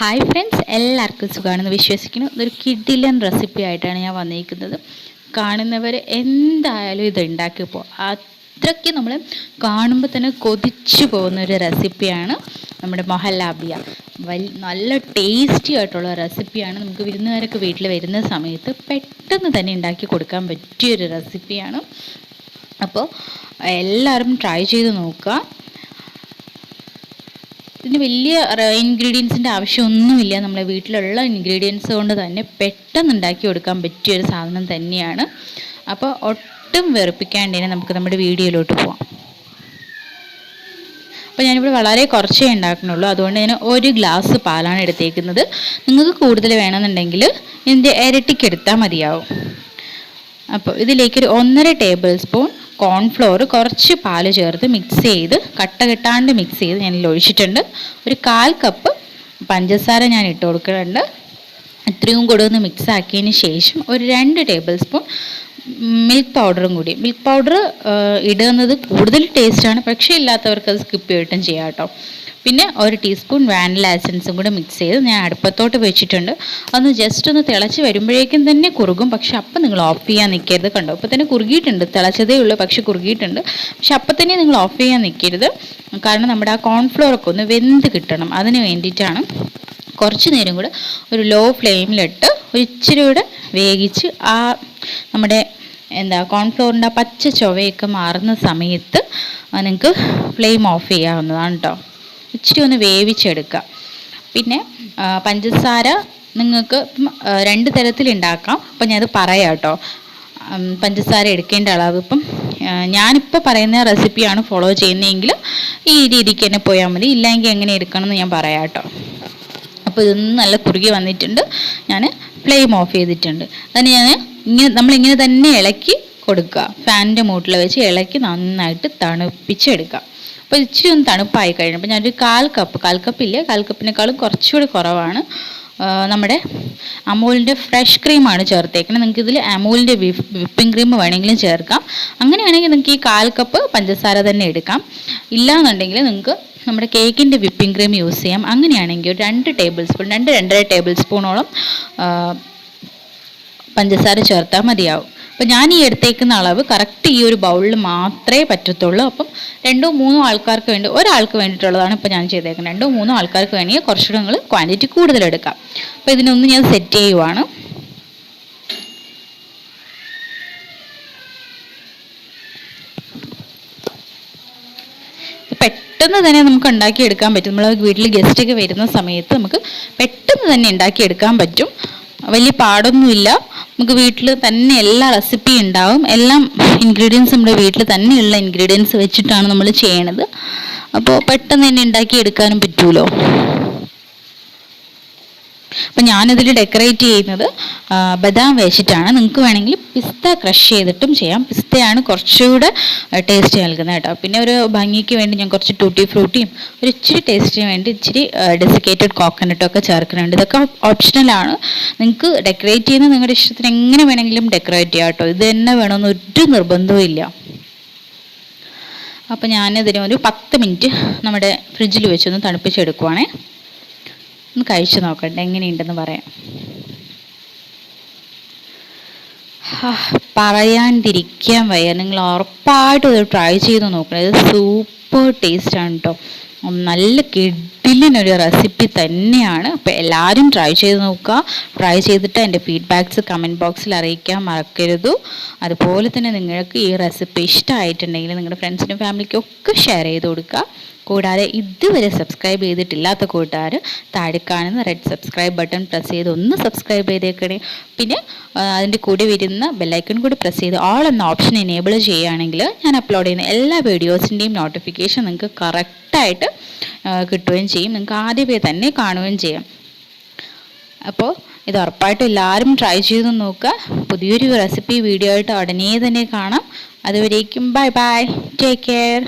Hi friends, എല്ലാവർക്കും സുഖമാണെന്ന് വിശ്വസിക്കുന്നു. ഇതൊരു കിഡിലൻ റെസിപ്പി ആയിട്ടാണ് ഞാൻ വന്നിരിക്കുന്നത്. കാണുന്നവർ എന്തായാലും ഇത് ഉണ്ടാക്കിപ്പോൾ അത്രയ്ക്ക് നമ്മൾ കാണുമ്പോൾ തന്നെ കൊതിച്ചു പോകുന്നൊരു റെസിപ്പിയാണ് നമ്മുടെ മുഹല്ലാബിയ. നല്ല ടേസ്റ്റി ആയിട്ടുള്ള റെസിപ്പിയാണ്. നമുക്ക് വിരുന്നുകാരൊക്കെ വീട്ടിൽ വരുന്ന സമയത്ത് പെട്ടെന്ന് തന്നെ ഉണ്ടാക്കി കൊടുക്കാൻ പറ്റിയൊരു റെസിപ്പിയാണ്. അപ്പോൾ എല്ലാവരും ട്രൈ ചെയ്ത് നോക്കുക. ഇതിന് വലിയ ഇൻഗ്രീഡിയൻസിൻ്റെ ആവശ്യമൊന്നുമില്ല. നമ്മളെ വീട്ടിലുള്ള ഇൻഗ്രീഡിയൻസ് കൊണ്ട് തന്നെ പെട്ടെന്ന് ഉണ്ടാക്കി കൊടുക്കാൻ പറ്റിയൊരു സാധനം തന്നെയാണ്. അപ്പോൾ ഒട്ടും വെറുപ്പിക്കാണ്ട് തന്നെ നമുക്ക് നമ്മുടെ വീഡിയോയിലോട്ട് പോവാം. അപ്പോൾ ഞാനിവിടെ വളരെ കുറച്ചേ ഉണ്ടാക്കുന്നുള്ളൂ. അതുകൊണ്ട് ഞാൻ 1 ഗ്ലാസ് പാലാണ് എടുത്തേക്കുന്നത്. നിങ്ങൾക്ക് കൂടുതൽ വേണമെന്നുണ്ടെങ്കിൽ ഇതിൻ്റെ ഇരട്ടിക്ക് എടുത്താൽ മതിയാവും. അപ്പോൾ ഇതിലേക്കൊരു 1.5 ടേബിൾ സ്പൂൺ കോൺഫ്ലോർ, കുറച്ച് പാല് ചേർത്ത് മിക്സ് ചെയ്ത് കട്ട കെട്ടാണ്ട് മിക്സ് ചെയ്ത് ഞാനിൽ ഒഴിച്ചിട്ടുണ്ട്. ഒരു 1/4 കപ്പ് പഞ്ചസാര ഞാൻ ഇട്ട് കൊടുക്കുന്നുണ്ട്. ഇത്രയും കൂടെ ഒന്ന് മിക്സ് ആക്കിയതിന് ശേഷം ഒരു 2 ടേബിൾ സ്പൂൺ മിൽക്ക് പൗഡറും കൂടി. മിൽക്ക് പൗഡർ ഇടുന്നത് കൂടുതൽ ടേസ്റ്റാണ്, പക്ഷേ ഇല്ലാത്തവർക്ക് അത് സ്കിപ്പ് ചെയ്തിട്ടും ചെയ്യാം കേട്ടോ. പിന്നെ 1 ടീസ്പൂൺ വാനില എസൻസും കൂടെ മിക്സ് ചെയ്ത് ഞാൻ അടുപ്പത്തോട്ട് വെച്ചിട്ടുണ്ട്. അതൊന്ന് ജസ്റ്റ് ഒന്ന് തിളച്ച് വരുമ്പോഴേക്കും തന്നെ കുറുകും. പക്ഷെ അപ്പം നിങ്ങൾ ഓഫ് ചെയ്യാൻ നിൽക്കരുത്. കണ്ടോ, ഇപ്പം തന്നെ കുറുകിയിട്ടുണ്ട്. തിളച്ചതേ ഉള്ളൂ, പക്ഷെ കുറുകിയിട്ടുണ്ട്. പക്ഷെ അപ്പം തന്നെ നിങ്ങൾ ഓഫ് ചെയ്യാൻ നിൽക്കരുത്. കാരണം നമ്മുടെ ആ കോൺഫ്ലോറൊക്കെ ഒന്ന് വെന്ത് കിട്ടണം. അതിന് വേണ്ടിയിട്ടാണ്. കുറച്ച് നേരം കൂടെ ഒരു ലോ ഫ്ലെയിമിലിട്ട് ഒരു ഇച്ചിരി കൂടെ വേവിച്ച് ആ നമ്മുടെ കോൺഫ്ലോറിൻ്റെ ആ പച്ച ചൊവയൊക്കെ മാറുന്ന സമയത്ത് നിങ്ങൾക്ക് ഫ്ലെയിം ഓഫ് ചെയ്യാവുന്നതാണ് കേട്ടോ. ഇച്ചിരി ഒന്ന് വേവിച്ചെടുക്കുക. പിന്നെ പഞ്ചസാര നിങ്ങൾക്ക് 2 തരത്തിലുണ്ടാക്കാം. അപ്പം ഞാനത് പറയാം കേട്ടോ. പഞ്ചസാര എടുക്കേണ്ട അളവ് ഇപ്പം ഞാനിപ്പോൾ പറയുന്ന റെസിപ്പിയാണ് ഫോളോ ചെയ്യുന്നതെങ്കിൽ ഈ രീതിക്ക് തന്നെ പോയാൽ മതി. ഇല്ലെങ്കിൽ എങ്ങനെ എടുക്കണം എന്ന് ഞാൻ പറയാം കേട്ടോ. അപ്പോൾ ഇതൊന്നും നല്ല കുറുകി വന്നിട്ടുണ്ട്. ഞാൻ ഫ്ലെയിം ഓഫ് ചെയ്തിട്ടുണ്ട്. അതിന് ഞാൻ നമ്മളിങ്ങനെ തന്നെ ഇളക്കി കൊടുക്കുക. ഫാനിൻ്റെ മൂട്ടിൽ വെച്ച് ഇളക്കി നന്നായിട്ട് തണുപ്പിച്ചെടുക്കുക. അപ്പോൾ ഇച്ചിരി ഒന്ന് തണുപ്പായി കഴിഞ്ഞപ്പോൾ ഞാനൊരു 1/4 കപ്പില്ലേ, 1/4 കപ്പിനേക്കാളും കുറച്ചുകൂടി കുറവാണ് നമ്മുടെ അമൂലിൻ്റെ ഫ്രഷ് ക്രീമാണ് ചേർത്തേക്കുന്നത്. നിങ്ങൾക്ക് ഇതിൽ അമൂലിൻ്റെ വിപ്പിംഗ് ക്രീം വേണമെങ്കിലും ചേർക്കാം. അങ്ങനെയാണെങ്കിൽ നിങ്ങൾക്ക് ഈ 1/4 കപ്പ് പഞ്ചസാര തന്നെ എടുക്കാം. ഇല്ലാന്നുണ്ടെങ്കിൽ നിങ്ങൾക്ക് നമ്മുടെ കേക്കിൻ്റെ വിപ്പിംഗ് ക്രീം യൂസ് ചെയ്യാം. അങ്ങനെയാണെങ്കിൽ ഒരു 2-2.5 ടേബിൾ സ്പൂണോളം പഞ്ചസാര ചേർത്താൽ മതിയാവും. അപ്പോൾ ഞാൻ ഈ എടുത്തേക്കുന്ന അളവ് കറക്റ്റ് ഈ ഒരു ബൗളിൽ മാത്രമേ പറ്റത്തുള്ളൂ. അപ്പം 2-3 ആൾക്കാർക്ക് വേണ്ടി, ഒരാൾക്ക് വേണ്ടിയിട്ടുള്ളതാണ് ഇപ്പോൾ ഞാൻ ചെയ്തേക്കുന്നത്. 2-3 ആൾക്കാർക്ക് വേണമെങ്കിൽ കുറച്ചുകൂടെ നിങ്ങൾ ക്വാണ്ടിറ്റി കൂടുതലെടുക്കാം. അപ്പോൾ ഇതിനൊന്ന് ഞാൻ സെറ്റ് ചെയ്യുവാണ്. പെട്ടെന്ന് തന്നെ നമുക്ക് ഉണ്ടാക്കിയെടുക്കാൻ പറ്റും. നമ്മൾ വീട്ടിൽ ഗസ്റ്റൊക്കെ വരുന്ന സമയത്ത് നമുക്ക് പെട്ടെന്ന് തന്നെ ഉണ്ടാക്കിയെടുക്കാൻ പറ്റും. വലിയ പാടൊന്നുമില്ല. നമുക്ക് വീട്ടിൽ തന്നെ എല്ലാ റെസിപ്പിയും ഉണ്ടാവും. എല്ലാം ഇൻഗ്രീഡിയൻസ് നമ്മുടെ വീട്ടിൽ തന്നെയുള്ള ഇൻഗ്രീഡിയൻസ് വെച്ചിട്ടാണ് നമ്മൾ ചെയ്യണത്. അപ്പോൾ പെട്ടെന്ന് തന്നെ ഉണ്ടാക്കിയെടുക്കാനും പറ്റുമല്ലോ. അപ്പം ഞാനിതിൽ ഡെക്കറേറ്റ് ചെയ്യുന്നത് ബദാം വെച്ചിട്ടാണ്. നിങ്ങൾക്ക് വേണമെങ്കിൽ പിസ്ത ക്രഷ് ചെയ്തിട്ടും ചെയ്യാം. പിസ്തയാണ് കുറച്ചുകൂടെ ടേസ്റ്റ് നൽകുന്നത് കേട്ടോ. പിന്നെ ഒരു ഭംഗിക്ക് വേണ്ടി ഞാൻ കുറച്ച് ടൂട്ടി ഫ്രൂട്ടിയും ഒരു ഇച്ചിരി ടേസ്റ്റിന് വേണ്ടി ഇച്ചിരി ഡെസിക്കേറ്റഡ് കോക്കനട്ടും ഒക്കെ ചേർക്കുന്നുണ്ട്. ഇതൊക്കെ ഓപ്ഷണലാണ്. നിങ്ങൾക്ക് ഡെക്കറേറ്റ് ചെയ്യുന്നത് നിങ്ങളുടെ ഇഷ്ടത്തിന് എങ്ങനെ വേണമെങ്കിലും ഡെക്കറേറ്റ് ചെയ്യാം കേട്ടോ. ഇത് തന്നെ വേണമെന്ന് ഒരു നിർബന്ധവും ഇല്ല. അപ്പോൾ ഞാനിതിന് ഒരു 10 മിനിറ്റ് നമ്മുടെ ഫ്രിഡ്ജിൽ വെച്ചൊന്ന് തണുപ്പിച്ചെടുക്കുവാണേ. ഒന്ന് കഴിച്ചു നോക്കട്ടെ, എങ്ങനെയുണ്ടെന്ന് പറയാം. പറയാണ്ടിരിക്കാൻ വയ്യ. നിങ്ങൾ ഉറപ്പായിട്ടും ഇത് ട്രൈ ചെയ്ത് നോക്കണം. ഇത് സൂപ്പർ ടേസ്റ്റാണ് കേട്ടോ. നല്ല കിഡിലിനൊരു റെസിപ്പി തന്നെയാണ്. അപ്പോൾ എല്ലാവരും ട്രൈ ചെയ്ത് നോക്കുക. ട്രൈ ചെയ്തിട്ട് എൻ്റെ ഫീഡ്ബാക്ക്സ് കമൻറ്റ് ബോക്സിൽ അറിയിക്കാൻ മറക്കരുത്. അതുപോലെ തന്നെ നിങ്ങൾക്ക് ഈ റെസിപ്പി ഇഷ്ടമായിട്ടുണ്ടെങ്കിൽ നിങ്ങളുടെ ഫ്രണ്ട്സിനും ഫാമിലിക്കും ഒക്കെ ഷെയർ ചെയ്ത് കൊടുക്കുക. കൂടാതെ ഇതുവരെ സബ്സ്ക്രൈബ് ചെയ്തിട്ടില്ലാത്ത കൂട്ടുകാർ താഴെ കാണുന്ന റെഡ് സബ്സ്ക്രൈബ് ബട്ടൺ പ്രസ് ചെയ്ത് ഒന്ന് സബ്സ്ക്രൈബ് ചെയ്തേക്കണേ. പിന്നെ അതിൻ്റെ കൂടെ വരുന്ന ബെല്ലൈക്കൺ കൂടി പ്രസ് ചെയ്ത് ഓൾ എന്ന ഓപ്ഷൻ എനേബിൾ ചെയ്യുകയാണെങ്കിൽ ഞാൻ അപ്ലോഡ് ചെയ്യുന്ന എല്ലാ വീഡിയോസിൻ്റെയും നോട്ടിഫിക്കേഷൻ നിങ്ങൾക്ക് കറക്റ്റായിട്ട് കിട്ടുകയും ചെയ്യും. നിങ്ങൾക്ക് ആദ്യമേ തന്നെ കാണുകയും ചെയ്യാം. അപ്പോൾ ഇത് ഉറപ്പായിട്ടും എല്ലാവരും ട്രൈ ചെയ്ത് നോക്കുക. പുതിയൊരു റെസിപ്പി വീഡിയോ ആയിട്ട് ഉടനെ തന്നെ കാണാം. അതുവരേക്കും ബൈ ബൈ, ടേക്ക് കെയർ.